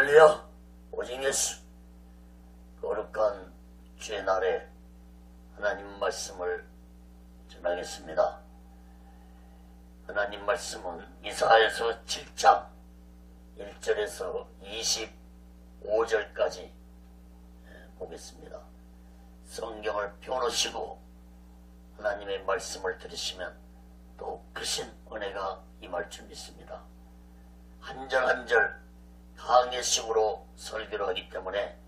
할렐루야! 오직 예수! 거룩한 주의 날에 하나님 말씀을 전하겠습니다. 하나님 말씀은 이사야서 7장 1절에서 25절까지 보겠습니다. 성경을 펴놓으시고 하나님의 말씀을 들으시면 또 크신 은혜가 임할 줄 믿습니다. 한 절 한 절 강예식으로 설교를 하기 때문에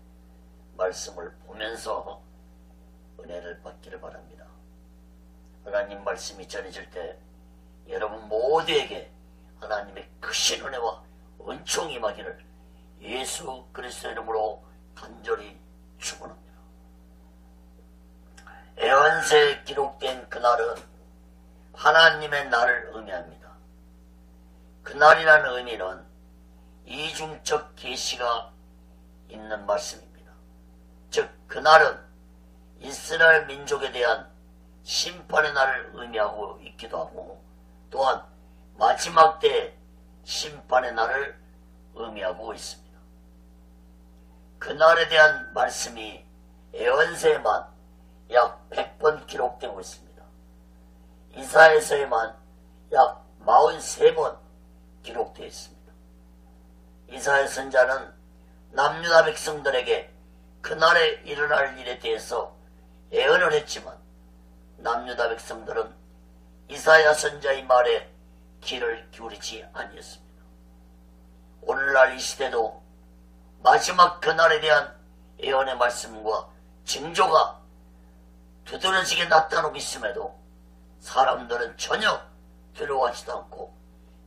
말씀을 보면서 은혜를 받기를 바랍니다. 하나님 말씀이 전해질 때 여러분 모두에게 하나님의 크신 은혜와 은총이 임하기를 예수 그리스도의 이름으로 간절히 축원합니다. 애언서에 기록된 그날은 하나님의 날을 의미합니다. 그날이라는 의미는 이중적 계시가 있는 말씀입니다. 즉 그날은 이스라엘 민족에 대한 심판의 날을 의미하고 있기도 하고 또한 마지막 때의 심판의 날을 의미하고 있습니다. 그날에 대한 말씀이 애언서에만 약 100번 기록되고 있습니다. 이사야서에만 약 43번 기록되어 있습니다. 이사야 선자는 남유다 백성들에게 그날에 일어날 일에 대해서 예언을 했지만 남유다 백성들은 이사야 선자의 말에 귀를 기울이지 아니했습니다. 오늘날 이 시대도 마지막 그날에 대한 예언의 말씀과 징조가 두드러지게 나타나고 있음에도 사람들은 전혀 두려워하지도 않고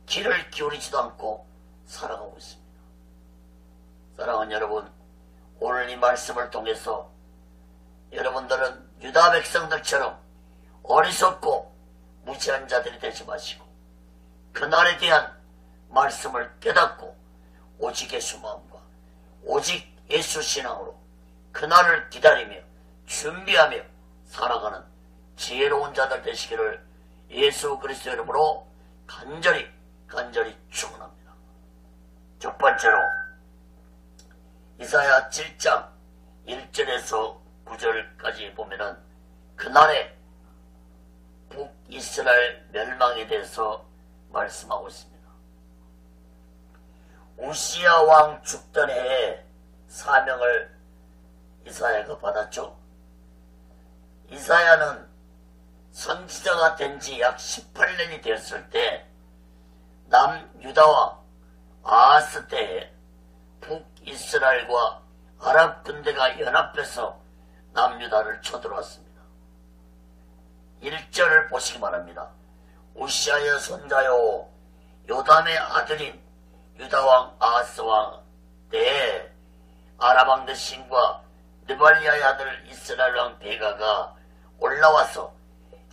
귀를 기울이지도 않고 살아가고 있습니다. 사랑하는 여러분, 오늘 이 말씀을 통해서 여러분들은 유다 백성들처럼 어리석고 무지한 자들이 되지 마시고 그날에 대한 말씀을 깨닫고 오직 예수 마음과 오직 예수 신앙으로 그날을 기다리며 준비하며 살아가는 지혜로운 자들 되시기를 예수 그리스도 이름으로 간절히 축원합니다. 첫 번째로 이사야 7장 1절에서 9절까지 보면은 그날의 북이스라엘 멸망에 대해서 말씀하고 있습니다. 우시야 왕 죽던 해에 사명을 이사야가 받았죠. 이사야는 선지자가 된 지 약 18년이 되었을 때 남유다와 아하스 때에 북이스라엘과 아랍 군대가 연합해서 남유다를 쳐들어왔습니다. 1절을 보시기 바랍니다. 우시아의 손자요 요담의 아들인 유다왕 아하스왕 때에 아람왕 드신과 느발리아의 아들 이스라엘왕 베가가 올라와서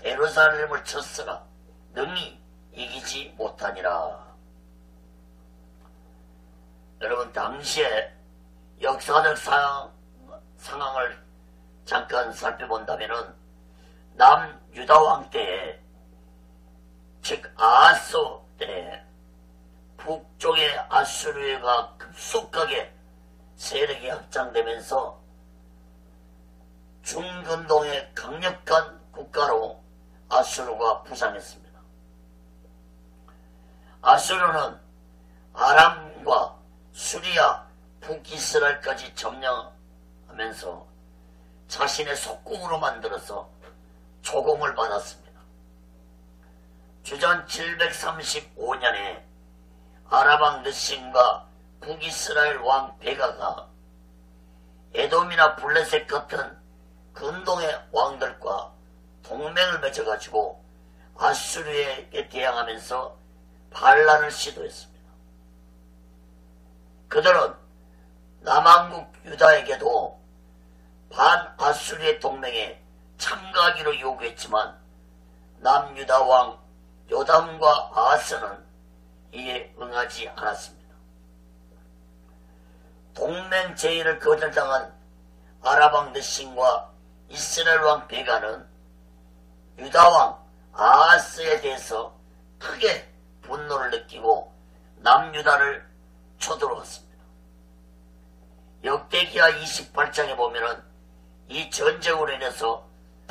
예루살렘을 쳤으나 능히 이기지 못하니라. 여러분 당시에 역사적 상황을 잠깐 살펴본다면은 남유다왕 때에 즉 아하스 때에 북쪽의 아수르가 급속하게 세력이 확장되면서 중근동의 강력한 국가로 아수르가 부상했습니다. 아수르는 아람과 수리아, 북이스라엘까지 점령하면서 자신의 속국으로 만들어서 조공을 받았습니다. 주전 735년에 아람왕 느신과 북이스라엘 왕 베가가 에돔이나 블레셋 같은 근동의 왕들과 동맹을 맺어가지고 아수르에게 대항하면서 반란을 시도했습니다. 그들은 남왕국 유다에게도 반아수르의 동맹에 참가하기로 요구했지만 남유다 왕 요담과 아하스는 이에 응하지 않았습니다. 동맹 제의를 거절당한 아랍왕 느신과 이스라엘 왕 베가는 유다 왕 아하스에 대해서 크게 분노를 느끼고 남유다를 쳐들어왔습니다. 역대기하 28장에 보면은 이 전쟁으로 인해서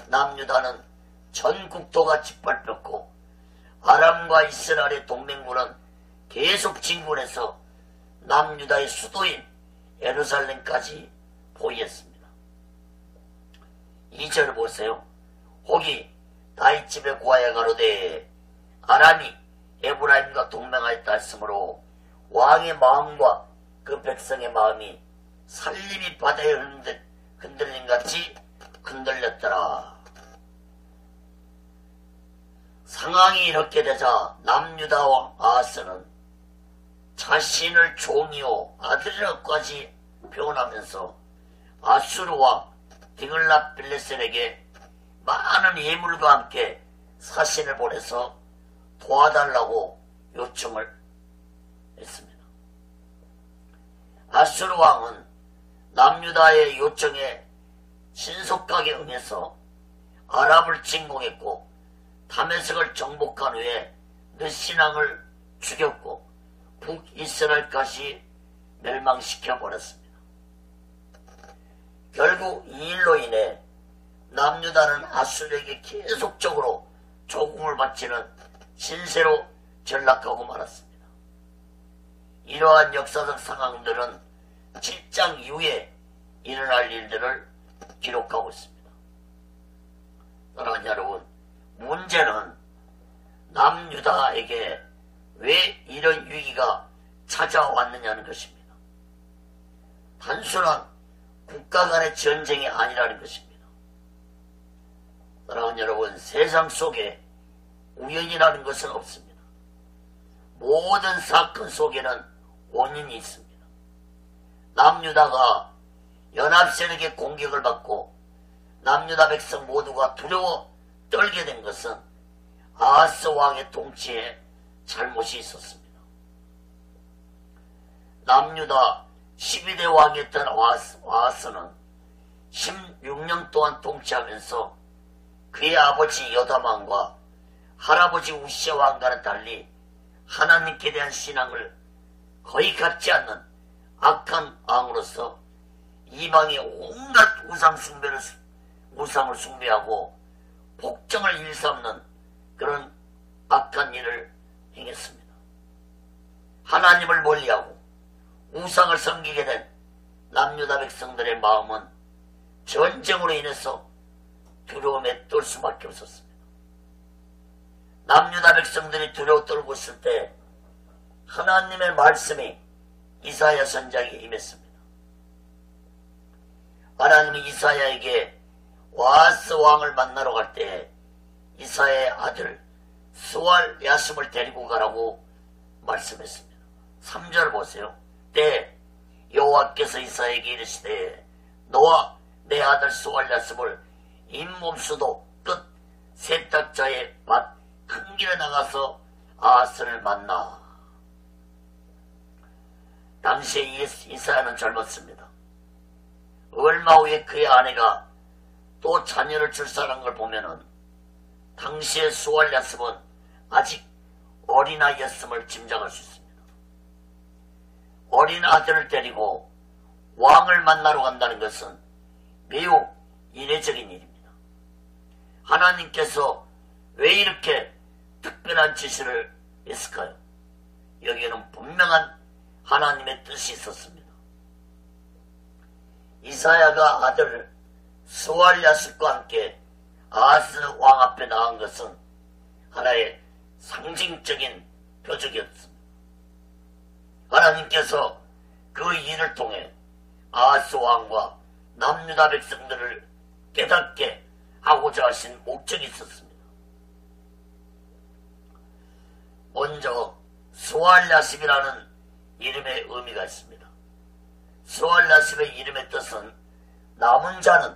남유다는 전 국토가 짓밟혔고 아람과 이스라엘의 동맹군은 계속 진군해서 남유다의 수도인 예루살렘까지 포위했습니다. 2절을 보세요. 혹이 다윗 집에 구하여 가로되 아람이 에브라임과 동맹하였다 했으므로 왕의 마음과 그 백성의 마음이 살림이 바다에 흔들림같이 흔들렸더라. 상황이 이렇게 되자 남유다와 아하스는 자신을 종이요 아들이라고까지 표현하면서 아수르와 디글랏빌레셀에게 많은 예물과 함께 사신을 보내서 도와달라고 요청을 했습니다. 아수르 왕은 남유다의 요청에 신속하게 응해서 아랍을 진공했고 다메섹을 정복한 후에 느신왕을 죽였고 북이스라엘까지 멸망시켜버렸습니다. 결국 이 일로 인해 남유다는 아수르에게 계속적으로 조공을 바치는 신세로 전락하고 말았습니다. 이러한 역사적 상황들은 7장 이후에 일어날 일들을 기록하고 있습니다. 사랑하는 여러분, 문제는 남유다에게 왜 이런 위기가 찾아왔느냐는 것입니다. 단순한 국가 간의 전쟁이 아니라는 것입니다. 사랑하는 여러분, 세상 속에 우연이라는 것은 없습니다. 모든 사건 속에는 원인이 있습니다. 남유다가 연합세력의 공격을 받고 남유다 백성 모두가 두려워 떨게 된 것은 아하스 왕의 통치에 잘못이 있었습니다. 남유다 12대 왕이었던 아하스는 16년 동안 통치하면서 그의 아버지 여다만과 할아버지 우시아 왕과는 달리 하나님께 대한 신앙을 거의 갖지 않는 악한 왕으로서 이방의 온갖 우상을 숭배하고 복정을 일삼는 그런 악한 일을 행했습니다. 하나님을 멀리하고 우상을 섬기게 된 남유다 백성들의 마음은 전쟁으로 인해서 두려움에 떨 수밖에 없었습니다. 남유다 백성들이 두려워 떨고 있을 때 하나님의 말씀이 이사야 선지자에게 임했습니다. 하나님이 이사야에게 와스 왕을 만나러 갈 때 이사야의 아들 스왈 야습을 데리고 가라고 말씀했습니다. 3절 보세요. 때 여호와께서 이사야에게 이르시되 너와 내 아들 스왈 야습을 잇몸수도 끝 세탁자의 밭 큰 길에 나가서 아하스를 만나. 당시에 이사야는 젊었습니다. 얼마 후에 그의 아내가 또 자녀를 출산한 걸 보면은 당시의 스왈 야습은 아직 어린아이였음을 짐작할 수 있습니다. 어린 아들을 데리고 왕을 만나러 간다는 것은 매우 이례적인 일입니다. 하나님께서 왜 이렇게 특별한 지시를 했을까요? 여기에는 분명한 하나님의 뜻이 있었습니다. 이사야가 아들 스왈 야습과 함께 아하스 왕 앞에 나간 것은 하나의 상징적인 표적이었습니다. 하나님께서 그 일을 통해 아하스 왕과 남유다 백성들을 깨닫게 하고자 하신 목적이 있었습니다. 먼저 스왈 야습이라는 이름의 의미가 있습니다. 스왈 야습의 이름의 뜻은 남은 자는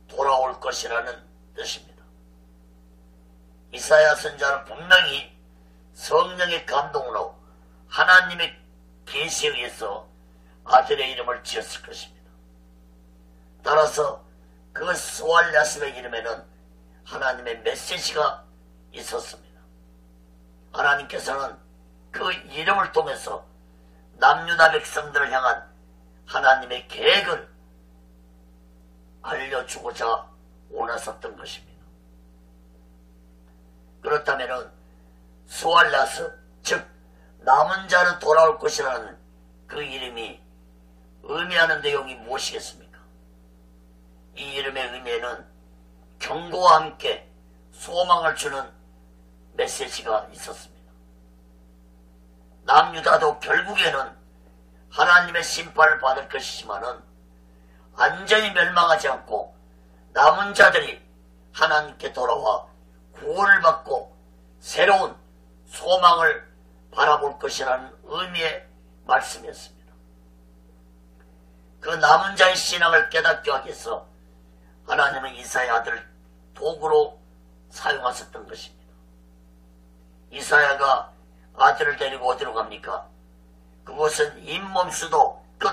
돌아올 것이라는 뜻입니다. 이사야 선지자는 분명히 성령의 감동으로 하나님의 계시에 의해서 아들의 이름을 지었을 것입니다. 따라서 그 스왈 야습의 이름에는 하나님의 메시지가 있었습니다. 하나님께서는 그 이름을 통해서 남유다 백성들을 향한 하나님의 계획을 알려주고자 원하셨던 것입니다. 그렇다면 스왈라스, 즉 남은 자는 돌아올 것이라는 그 이름이 의미하는 내용이 무엇이겠습니까? 이 이름의 의미에는 경고와 함께 소망을 주는 메시지가 있었습니다. 남유다도 결국에는 하나님의 심판을 받을 것이지만은 완전히 멸망하지 않고 남은 자들이 하나님께 돌아와 구원을 받고 새로운 소망을 바라볼 것이라는 의미의 말씀이었습니다. 그 남은 자의 신앙을 깨닫게 하기 위해서 하나님은 이사야의 아들을 도구로 사용하셨던 것입니다. 이사야가 아들을 데리고 어디로 갑니까? 그곳은 잇몸수도 끝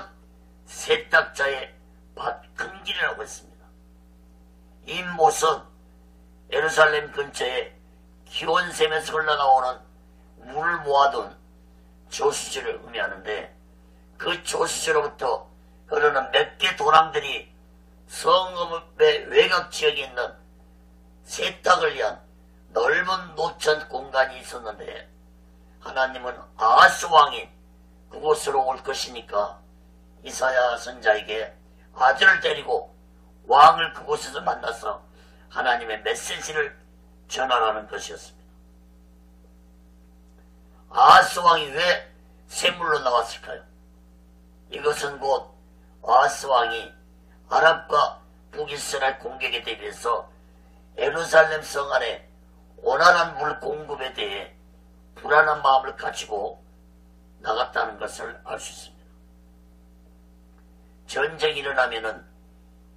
세탁자의 밭 큰 길이라고 했습니다. 잇못은 예루살렘 근처에 기온샘에서 흘러나오는 물을 모아둔 저수지를 의미하는데, 그 저수지로부터 흐르는 몇 개 도랑들이 성읍의 외곽 지역에 있는 세탁을 위한 넓은 노천 공간이 있었는데, 하나님은 아하스 왕이 그곳으로 올 것이니까 이사야 선자에게 아들을 데리고 왕을 그곳에서 만나서 하나님의 메시지를 전하라는 것이었습니다. 아하스 왕이 왜 샘물로 나왔을까요? 이것은 곧 아하스 왕이 아랍과 북이스라엘 공격에 대비해서 예루살렘 성 안에 원활한 물 공급에 대해 불안한 마음을 가지고 나갔다는 것을 알 수 있습니다. 전쟁이 일어나면은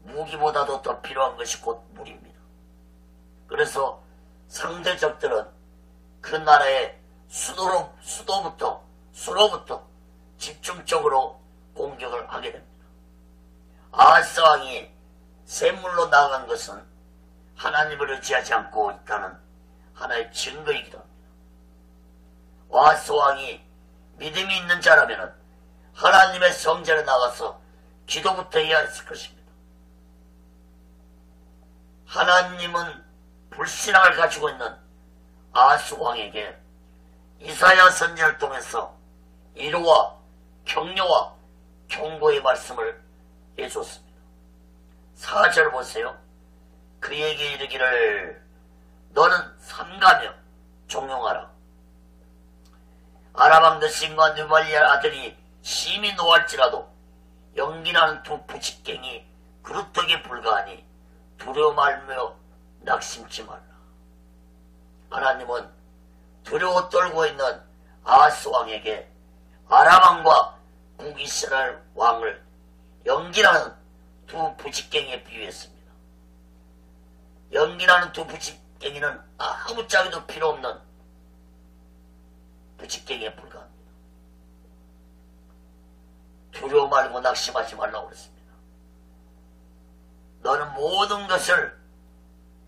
무기보다도 더 필요한 것이 곧 물입니다. 그래서 상대 적들은 그 나라의 수로부터 집중적으로 공격을 하게 됩니다. 아하스 왕이 샘물로 나간 것은 하나님을 의지하지 않고 있다는 하나의 증거이기도 합니다. 아하스 왕이 믿음이 있는 자라면 하나님의 성전에 나가서 기도부터 해야 했을 것입니다. 하나님은 불신앙을 가지고 있는 아하스 왕에게 이사야 선지자를 통해서 위로와 격려와 경고의 말씀을 해줬습니다. 4절 보세요. 그에게 이르기를 너는 삼가며 종용하라. 아람왕 느신과 느발리의 아들이 심히 노할지라도 연기나는 두 부직갱이 그루터기에 불과하니 두려워 말며 낙심치 말라. 하나님은 두려워 떨고 있는 아하스 왕에게 아람왕과 북이스라엘 왕을 연기나는 두 부직갱이에 비유했습니다. 연기나는 두 부직갱이는 아무짝에도 필요 없는 부직갱이에 불과합니다. 두려워 말고 낙심하지 말라고 그랬습니다. 너는 모든 것을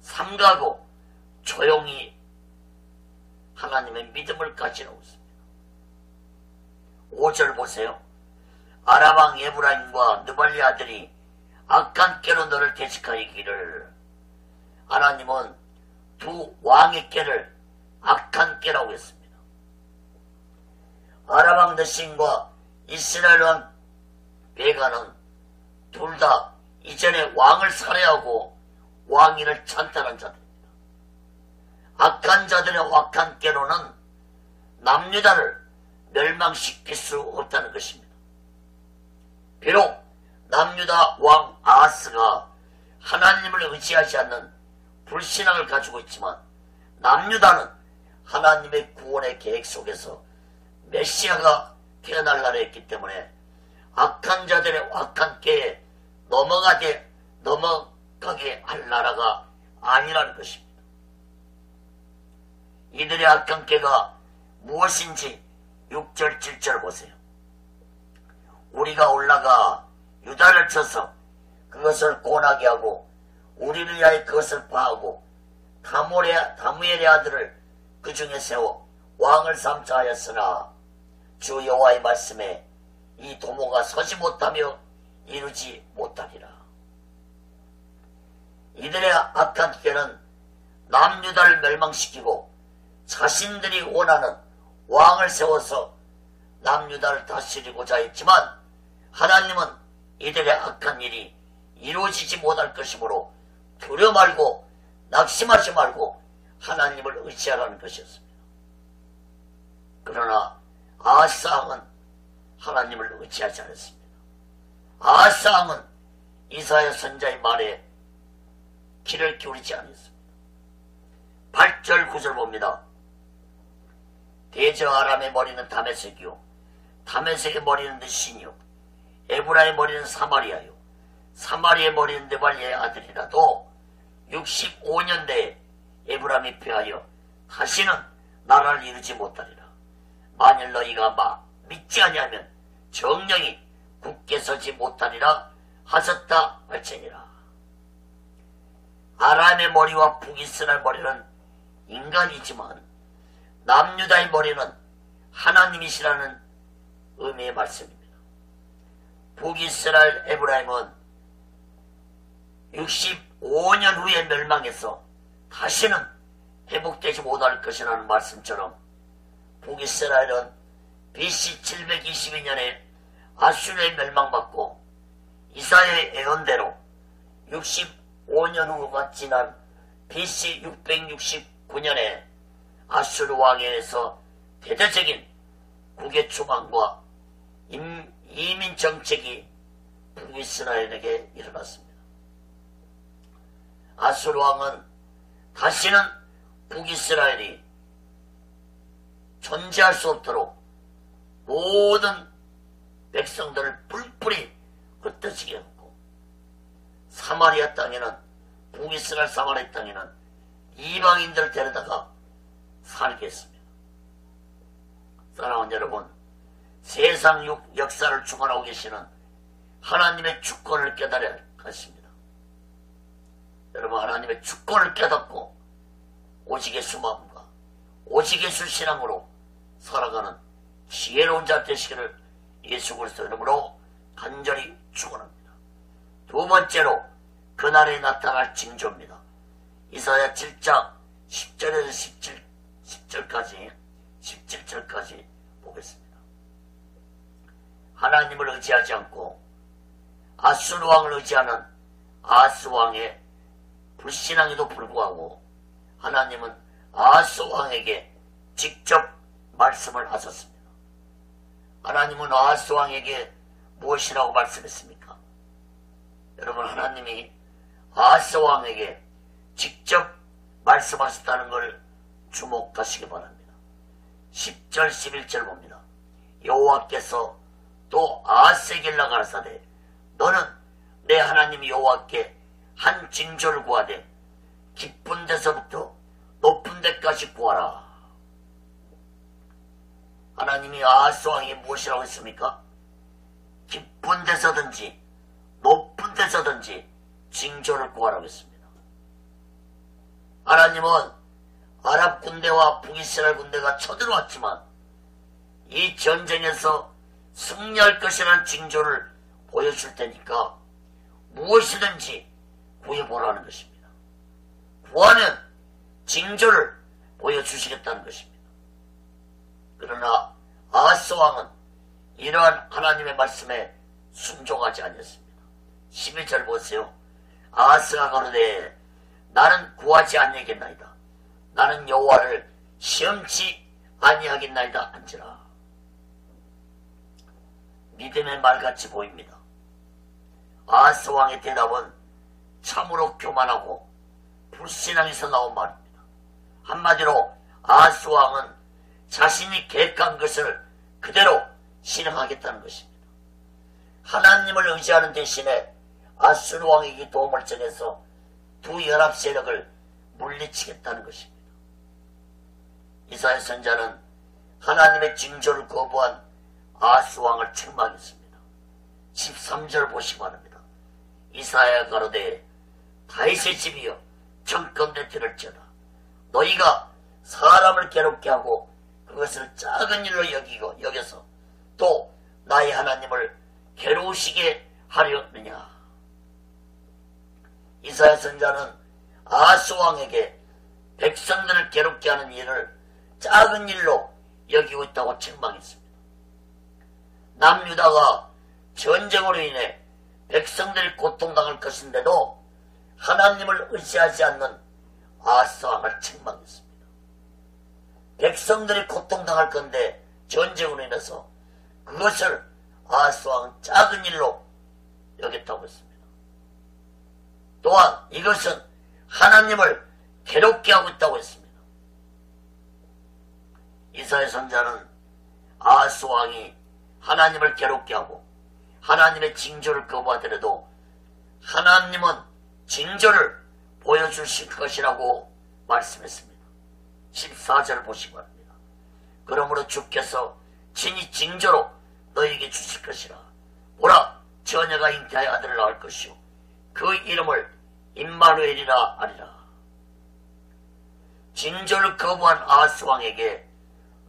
삼가고 조용히 하나님의 믿음을 가지라고 했습니다. 5절 보세요. 아람왕 에브라임과 느발리 아들이 악한 깨로 너를 대적하기를. 하나님은 두 왕의 깨를 악한 깨라고 했습니다. 아람왕 느신과 이스라엘 왕 베가는 둘 다 이전에 왕을 살해하고 왕위를 찬탈한 자들입니다. 악한 자들의 악한 깨로는 남유다를 멸망시킬 수 없다는 것입니다. 비록 남유다 왕 아하스가 하나님을 의지하지 않는 불신앙을 가지고 있지만 남유다는 하나님의 구원의 계획 속에서 메시아가 태어날라 했기 때문에 악한 자들의 악한 깨에 넘어가게 할 나라가 아니라는 것입니다. 이들의 악한 깨가 무엇인지 6절 7절 보세요. 우리가 올라가 유다를 쳐서 그것을 고나게 하고 우리를 위하여 그것을 파하고 다무엘의 아들을 그 중에 세워 왕을 삼자 하였으나 주 여호와의 말씀에 이 도모가 서지 못하며 이루지 못하리라. 이들의 악한 계는 남유다를 멸망시키고 자신들이 원하는 왕을 세워서 남유다를 다스리고자 했지만 하나님은 이들의 악한 일이 이루어지지 못할 것이므로 두려 말고 낙심하지 말고 하나님을 의지하라는 것이었습니다. 그러나 아하스왕은 하나님을 의지하지 않았습니다. 아하스왕은 이사야 선지자의 말에 귀를 기울이지 않았습니다. 8절 9절 봅니다. 대저 아람의 머리는 다메섹이요 다메섹의 머리는 느신이요 에브라의 머리는 사마리아요 사마리아의 머리는 느발리의 아들이라도 65년 내에 에브라임이 패하여 다시는 나라를 이루지 못하리라. 만일 너희가 믿지 아니하면 정령이 굳게 서지 못하리라 하셨다 할지니라. 아람의 머리와 북이스라엘 머리는 인간이지만 남유다의 머리는 하나님이시라는 의미의 말씀입니다. 북이스라엘 에브라임은 65년 후에 멸망해서 다시는 회복되지 못할 것이라는 말씀처럼 북이스라엘은 BC 722년에 아수르에 멸망받고 이사야의 예언대로 65년 후가 지난 BC 669년에 아수르 왕에 의해서 대대적인 국외 추방과 이민 정책이 북이스라엘에게 일어났습니다. 아수르 왕은 다시는 북이스라엘이 존재할 수 없도록 모든 백성들을 뿔뿔이 흩어지게 했고 사마리아 땅에는 북이스라엘 사마리아 땅에는 이방인들을 데려다가 살게 했습니다. 사랑하는 여러분, 세상 역사를 주관하고 계시는 하나님의 주권을 깨달아야 할 것입니다. 여러분, 하나님의 주권을 깨닫고 오직 예수 마음과 오직 예수 신앙으로 살아가는 지혜로운 자 되시기를 예수 그리스도 이름으로 간절히 축원합니다. 두 번째로 그날에 나타날 징조입니다. 이사야 7장 10절에서 17절까지 보겠습니다. 하나님을 의지하지 않고 아수르 왕을 의지하는 아하스 왕의 불신앙에도 불구하고 하나님은 아하스 왕에게 직접 말씀을 하셨습니다. 하나님은 아하스 왕에게 무엇이라고 말씀했습니까? 여러분, 하나님이 아하스 왕에게 직접 말씀하셨다는 걸 주목하시기 바랍니다. 10절 11절 봅니다. 여호와께서 또 아하스에게 가라사대 너는 내 하나님 여호와께 한 징조를 구하되 깊은 데서부터 높은 데까지 구하라. 하나님이 아하스 왕에게 무엇이라고 했습니까? 깊은 데서든지 높은 데서든지 징조를 구하라고 했습니다. 하나님은 아랍 군대와 북이스라엘 군대가 쳐들어왔지만 이 전쟁에서 승리할 것이라는 징조를 보여줄 테니까 무엇이든지 구해보라는 것입니다. 구하면 징조를 보여주시겠다는 것입니다. 그러나 아하스 왕은 이러한 하나님의 말씀에 순종하지 않았습니다. 12절 보세요. 아하스가 가로되 나는 구하지 아니하겠나이다. 나는 여호와를 시험치 아니하겠나이다 한지라. 믿음의 말같이 보입니다. 아하스 왕의 대답은 참으로 교만하고 불신앙에서 나온 말입니다. 한마디로 아하스 왕은 자신이 계획한 것을 그대로 실행하겠다는 것입니다. 하나님을 의지하는 대신에 아수르 왕에게 도움을 청해서 두 연합 세력을 물리치겠다는 것입니다. 이사야 선지자는 하나님의 징조를 거부한 아하스 왕을 책망했습니다. 13절 보시기 바랍니다. 이사야 가로되 다윗의 집이여 정건대 들을지어다. 너희가 사람을 괴롭게 하고 그것을 작은 일로 여겨서 또 나의 하나님을 괴로우시게 하려느냐. 이사야 선자는 아하스 왕에게 백성들을 괴롭게 하는 일을 작은 일로 여기고 있다고 책망했습니다. 남유다가 전쟁으로 인해 백성들이 고통당할 것인데도 하나님을 의지하지 않는 아하스 왕을 책망했습니다. 백성들이 고통당할 건데 전쟁으로 인해서 그것을 아하스 왕은 작은 일로 여겼다고 했습니다. 또한 이것은 하나님을 괴롭게 하고 있다고 했습니다. 이사야 선자는 아하스 왕이 하나님을 괴롭게 하고 하나님의 징조를 거부하더라도 하나님은 징조를 보여주실 것이라고 말씀했습니다. 14절 보시기 바랍니다. 그러므로 주께서 친히 징조로 너에게 주실 것이라. 보라, 처녀가 잉태하여 아들을 낳을 것이요 그 이름을 임마누엘이라 하리라. 징조를 거부한 아하스 왕에게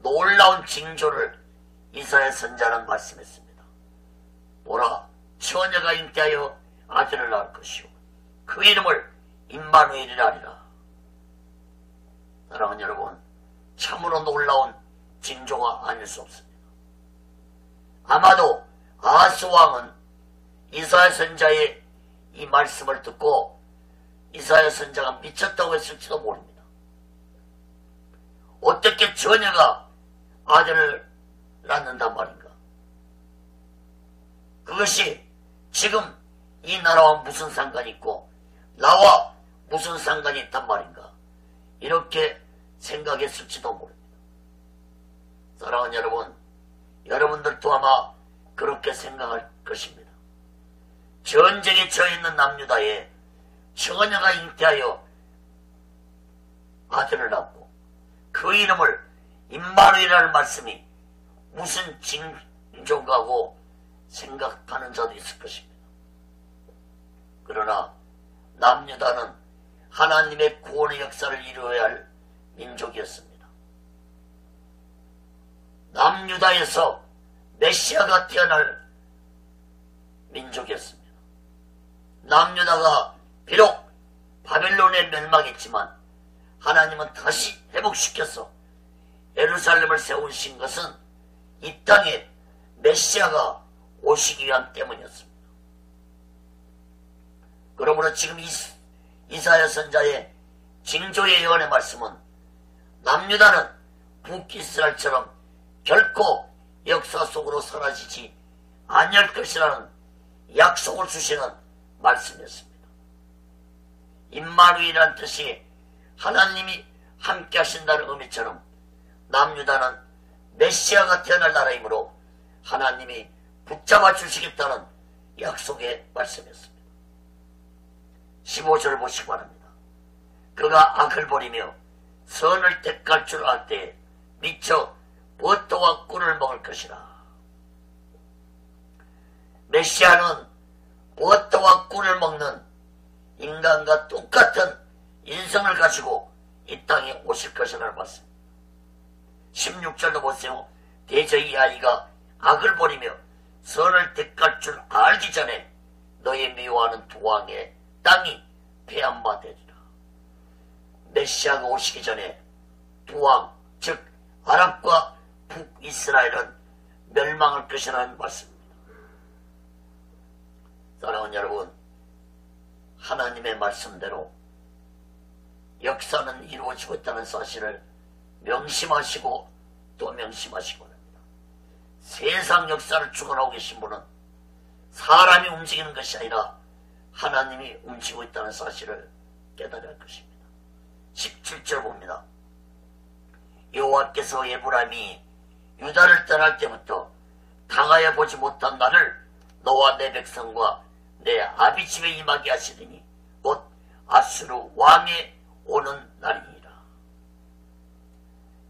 놀라운 징조를 이사야 선자는 말씀했습니다. 보라, 처녀가 잉태하여 아들을 낳을 것이요 그 이름을 임마누엘이라 하리라. 사랑하는 여러분, 참으로 놀라운 징조가 아닐 수 없습니다. 아마도 아하스 왕은 이사야 선자의 이 말씀을 듣고 이사야 선자가 미쳤다고 했을지도 모릅니다. 어떻게 처녀가 아들을 낳는단 말인가? 그것이 지금 이 나라와 무슨 상관이 있고 나와 무슨 상관이 있단 말인가? 이렇게 생각했을지도 모릅니다. 사랑하는 여러분, 여러분들도 아마 그렇게 생각할 것입니다. 전쟁에 처해있는 남유다에 처녀가 잉태하여 아들을 낳고 그 이름을 임마누엘이라는 말씀이 무슨 징조가고 생각하는 자도 있을 것입니다. 그러나 남유다는 하나님의 구원의 역사를 이루어야 할 민족이었습니다. 남유다에서 메시아가 태어날 민족이었습니다. 남유다가 비록 바벨론에 멸망했지만 하나님은 다시 회복시켜서 예루살렘을 세우신 것은 이 땅에 메시아가 오시기 위함 때문이었습니다. 그러므로 지금 이사야 선자의 징조의 예언의 말씀은 남유다는 북이스라엘처럼 결코 역사 속으로 사라지지 아니할 것이라는 약속을 주시는 말씀이었습니다. 임마누엘이라는 뜻이 하나님이 함께 하신다는 의미처럼 남유다는 메시아가 태어날 나라이므로 하나님이 붙잡아 주시겠다는 약속의 말씀이었습니다. 15절을 보시기 바랍니다. 그가 악을 버리며 선을 택할 줄 알 때에 미쳐 버터와 꿀을 먹을 것이라. 메시아는 버터와 꿀을 먹는 인간과 똑같은 인성을 가지고 이 땅에 오실 것이라는 말씀. 16절도 보세요. 대저 이 아이가 악을 버리며 선을 택할 줄 알기 전에 너의 미워하는 두 왕의 땅이 패한바 되리라. 메시아가 오시기 전에 두 왕, 즉 아랍과 북이스라엘은 멸망할 것이라는 말씀입니다. 사랑하는 여러분, 하나님의 말씀대로 역사는 이루어지고 있다는 사실을 명심하시고 또 명심하시기 바랍니다. 세상 역사를 주관하고 계신 분은 사람이 움직이는 것이 아니라 하나님이 움직이고 있다는 사실을 깨달아야 할 것입니다. 17절 봅니다. 여호와께서 에브라임이 유다를 떠날 때부터 당하여 보지 못한 날을 너와 내 백성과 내 아비 집에 임하게 하시더니 곧 아수르 왕에 오는 날이니라.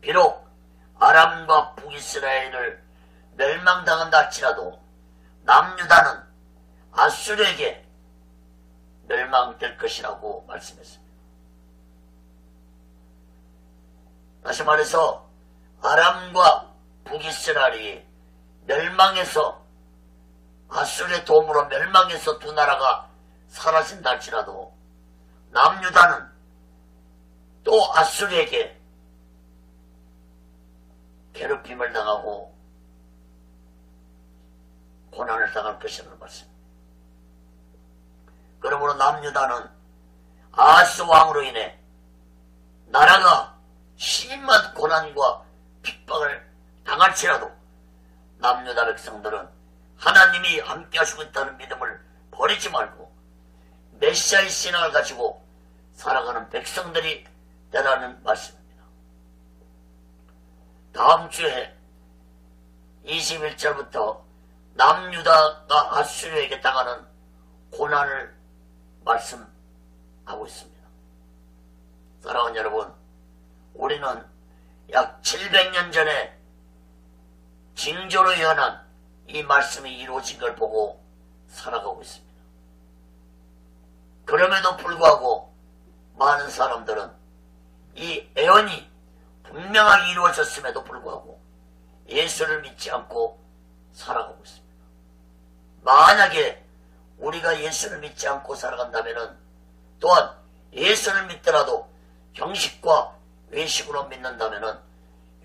비록 아람과 북이스라엘을 멸망당한다 할지라도 남유다는 아수르에게 멸망될 것이라고 말씀했습니다. 다시 말해서 아람과 북이스라엘이 멸망해서 아수르의 도움으로 멸망해서 두 나라가 사라진다 할지라도 남유다는 또 아수르에게 괴롭힘을 당하고 고난을 당할 것이라는 말씀. 그러므로 남유다는 아하스 왕으로 인해 나라가 심한 고난과 핍박을 당할지라도 남유다 백성들은 하나님이 함께 하시고 있다는 믿음을 버리지 말고 메시아의 신앙을 가지고 살아가는 백성들이 되라는 말씀입니다. 다음 주에 21절부터 남유다가 아수르에게 당하는 고난을 말씀하고 있습니다. 사랑하는 여러분, 우리는 약 700년 전에 징조로 예언한 이 말씀이 이루어진 걸 보고 살아가고 있습니다. 그럼에도 불구하고 많은 사람들은 이 예언이 분명하게 이루어졌음에도 불구하고 예수를 믿지 않고 살아가고 있습니다. 만약에 우리가 예수를 믿지 않고 살아간다면 또한 예수를 믿더라도 형식과 외식으로 믿는다면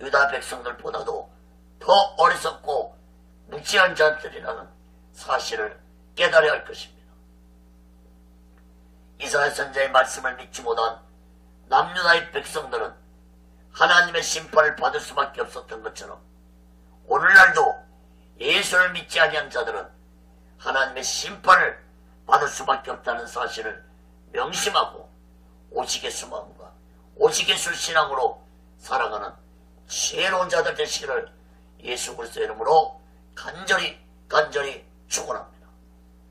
유다 백성들보다도 더 어리석고 무지한 자들이라는 사실을 깨달아야 할 것입니다. 이사야 선지자의 말씀을 믿지 못한 남유다의 백성들은 하나님의 심판을 받을 수밖에 없었던 것처럼 오늘날도 예수를 믿지 아니한 자들은 하나님의 심판을 받을 수밖에 없다는 사실을 명심하고 오직 예수 마음과 오직 예수 신앙으로 살아가는 지혜로운 자들 되시기를 예수 그리스도의 이름으로 간절히 축원합니다.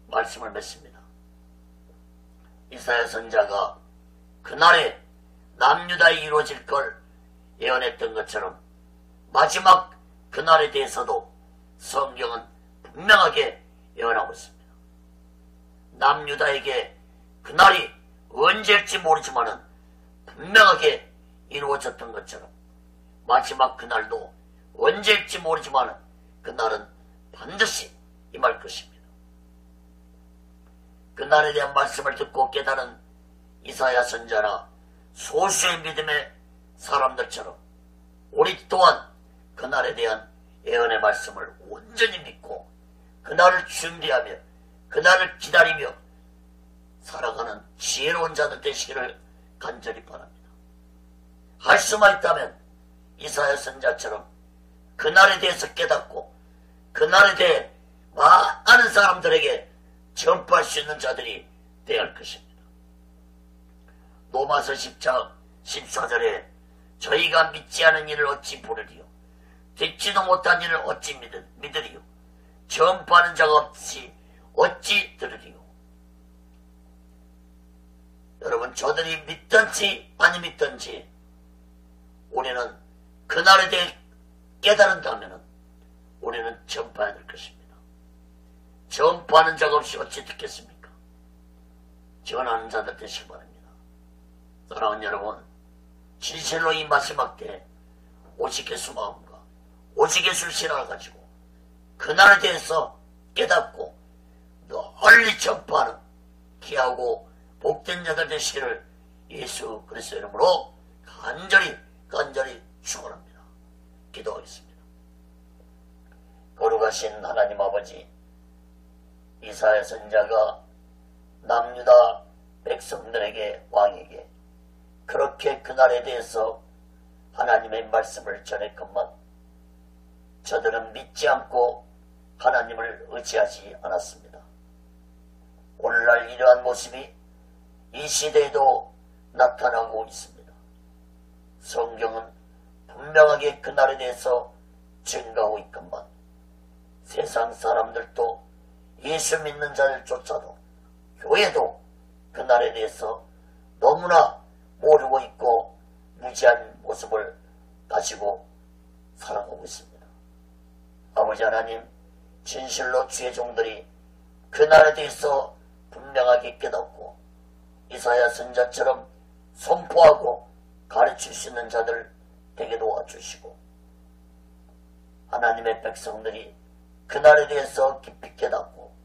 말씀을 맺습니다. 이사야 선지자가 그날에 남유다에 이루어질 걸 예언했던 것처럼 마지막 그날에 대해서도 성경은 분명하게 예언하고 있습니다. 남유다에게 그날이 언제일지 모르지만은 분명하게 이루어졌던 것처럼 마지막 그날도 언제일지 모르지만은 그날은 반드시 임할 것입니다. 그날에 대한 말씀을 듣고 깨달은 이사야 선지자나 소수의 믿음의 사람들처럼 우리 또한 그날에 대한 예언의 말씀을 온전히 믿고 그날을 준비하며 그날을 기다리며 살아가는 지혜로운 자들 되시기를 간절히 바랍니다. 할 수만 있다면 이사야 선지자처럼 그날에 대해서 깨닫고 그날에 대해 많은 사람들에게 전파할 수 있는 자들이 되어야 할 것입니다. 로마서 10장 14절에 저희가 믿지 않은 일을 어찌 부르리요 듣지도 못한 일을 어찌 믿으리요 전파하는 자가 없이 어찌 들으리요. 여러분, 저들이 믿든지 아니 믿든지 우리는 그날에 대해 깨달은다면 우리는 전파해야 될 것입니다. 전파하는 자가 없이 어찌 듣겠습니까? 전하는 자들 되시기 바랍니다. 사랑하는 여러분, 진실로 이 마지막 때 오직 예수 마음과 오직 예수 신앙을 가지고 그날에 대해서 깨닫고 널리 전파하는 귀하고 복된 자들 되시기를 예수 그리스도의 이름으로 간절히 축원합니다. 기도하겠습니다. 거룩하신 하나님 아버지, 이사야 선지자가 남유다 백성들에게 왕에게 그렇게 그날에 대해서 하나님의 말씀을 전했건만 저들은 믿지 않고 하나님을 의지하지 않았습니다. 오늘날 이러한 모습이 이 시대에도 나타나고 있습니다. 성경은 분명하게 그날에 대해서 증거하고 있건만 세상 사람들도 예수 믿는 자들조차도 교회도 그날에 대해서 너무나 모르고 있고 무지한 모습을 가지고 살아가고 있습니다. 아버지 하나님, 진실로 주의 종들이 그날에 대해서 분명하게 깨닫고 이사야 선지자처럼 선포하고 가르칠 수 있는 자들 되게 도와주시고 하나님의 백성들이 그날에 대해서 깊이 깨닫고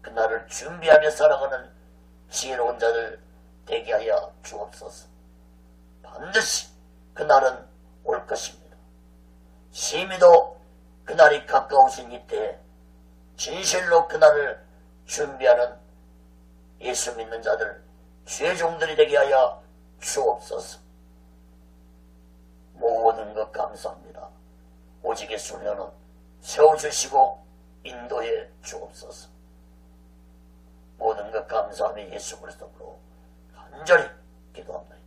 그날을 준비하며 살아가는 지혜로운 자들 되게 하여 주옵소서. 반드시 그날은 올 것입니다. 심히도 그날이 가까우신 이때에 진실로 그날을 준비하는 예수 믿는 자들, 주의 종들이 되게 하여 주옵소서. 모든 것 감사합니다. 오직의 순례는 세워주시고 인도해 주옵소서. 모든 것 감사하며 예수 그리스도로 간절히 기도합니다.